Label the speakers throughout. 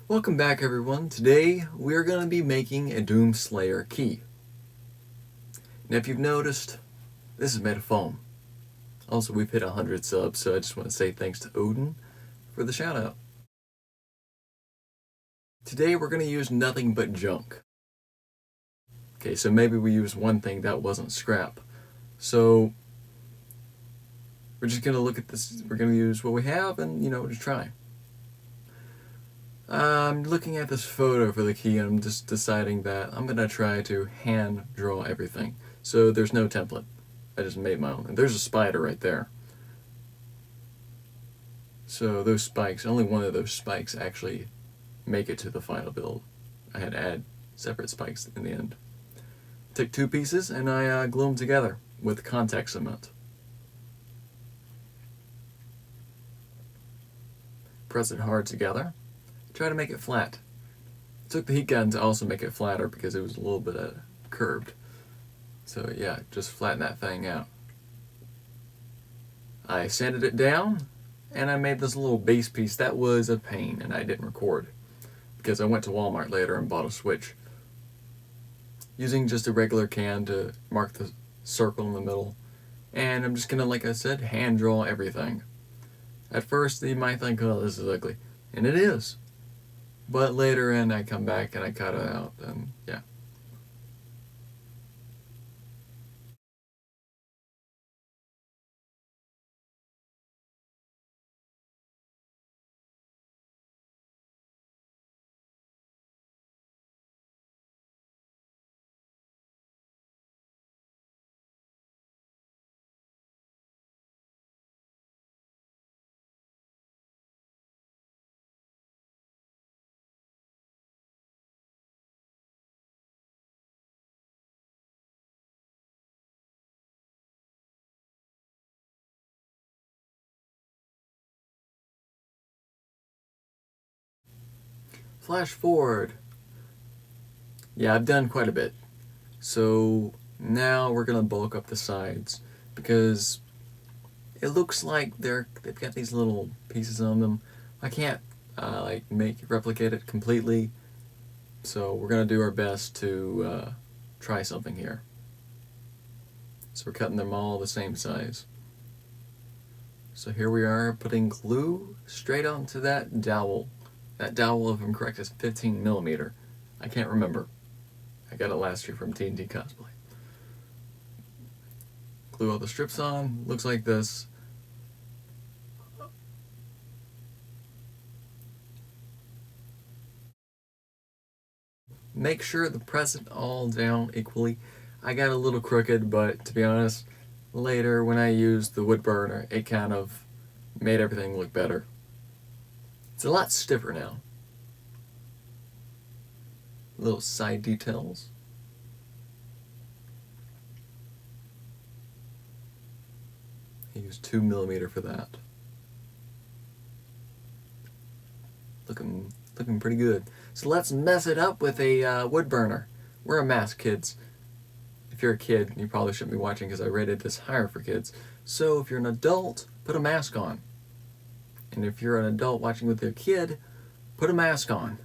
Speaker 1: Welcome back, everyone. Today we're going to be making a Doom Slayer key. Now if you've noticed, this is made of foam. Also, we've hit 100 subs, so I just want to say thanks to Odin for the shout out. Today we're going to use nothing but junk. Okay, so maybe we use one thing that wasn't scrap. So we're just going to look at this, we're going to use what we have and, just try. I'm looking at this photo for the key and I'm just deciding that I'm going to try to hand draw everything. So there's no template. I just made my own. And there's a spider right there. So those spikes, only one of those spikes actually make it to the final build. I had to add separate spikes in the end. Took two pieces and I glue them together with contact cement. Press it hard together. Try to make it flat. Took the heat gun to also make it flatter because it was a little bit curved. So yeah, just flatten that thing out. I sanded it down and I made this little base piece. That was a pain and I didn't record because I went to Walmart later and bought a switch. Using just a regular can to mark the circle in the middle. And I'm just gonna, like I said, hand draw everything. At first you might think, oh, this is ugly. And it is. But later in, I come back and I cut it out, and yeah. Flash forward. Yeah, I've done quite a bit. So now we're gonna bulk up the sides because it looks like they've got these little pieces on them. I can't replicate it completely. So we're gonna do our best to try something here. So we're cutting them all the same size. So here we are putting glue straight onto that dowel. That dowel, if I'm correct, is 15 millimeter. I can't remember. I got it last year from TNT Cosplay. Glue all the strips on. Looks like this. Make sure to press it all down equally. I got a little crooked, but to be honest, later when I used the wood burner, it kind of made everything look better. It's a lot stiffer now. Little side details. I used 2 millimeter for that. Looking pretty good. So let's mess it up with a wood burner. Wear a mask, kids. If you're a kid, you probably shouldn't be watching because I rated this higher for kids. So if you're an adult, put a mask on. And if you're an adult watching with your kid, put a mask on.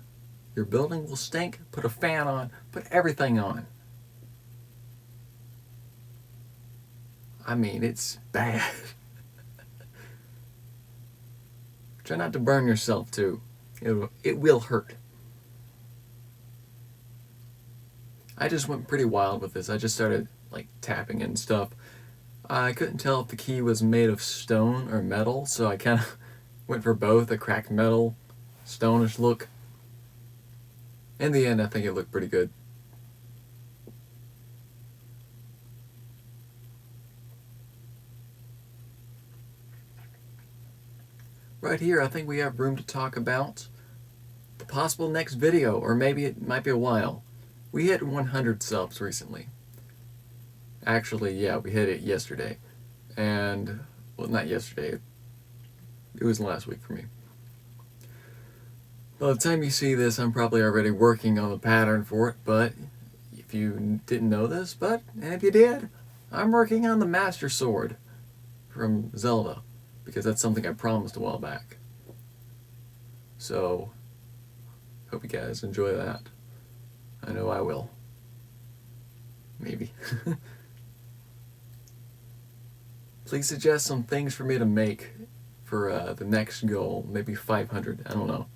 Speaker 1: Your building will stink, put a fan on, put everything on. I mean, it's bad. Try not to burn yourself too. It will hurt. I just went pretty wild with this. I just started like tapping and stuff. I couldn't tell if the key was made of stone or metal, so I kind of went for both, a cracked metal, stone-ish look. In the end, I think it looked pretty good. Right here, I think we have room to talk about the possible next video, or maybe it might be a while. We hit 100 subs recently. Actually, yeah, we hit it yesterday. And, well, not yesterday. It was last week for me. By the time you see this, I'm probably already working on the pattern for it, but if you didn't know this, and if you did, I'm working on the Master Sword from Zelda, because that's something I promised a while back. So, Hope you guys enjoy that. I know I will. Maybe. Please suggest some things for me to make for the next goal. Maybe 500. I don't know.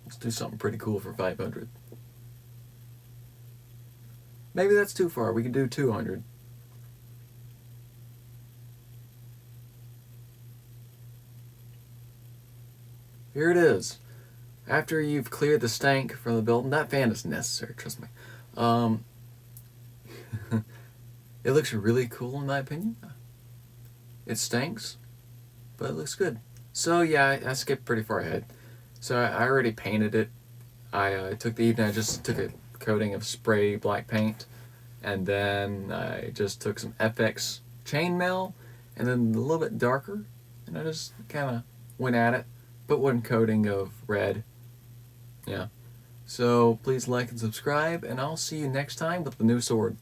Speaker 1: Let's do something pretty cool for 500. Maybe that's too far. We can do 200. Here it is. After you've cleared the stank from the building, that fan is necessary, trust me. It looks really cool in my opinion. It stinks, but it looks good. So yeah, I skipped pretty far ahead. So I already painted it. I took the evening, I just took a coating of spray black paint, and then I just took some FX chainmail, and then a little bit darker, and I just kind of went at it. Put one coating of red. Yeah. So please like and subscribe, and I'll see you next time with the new sword.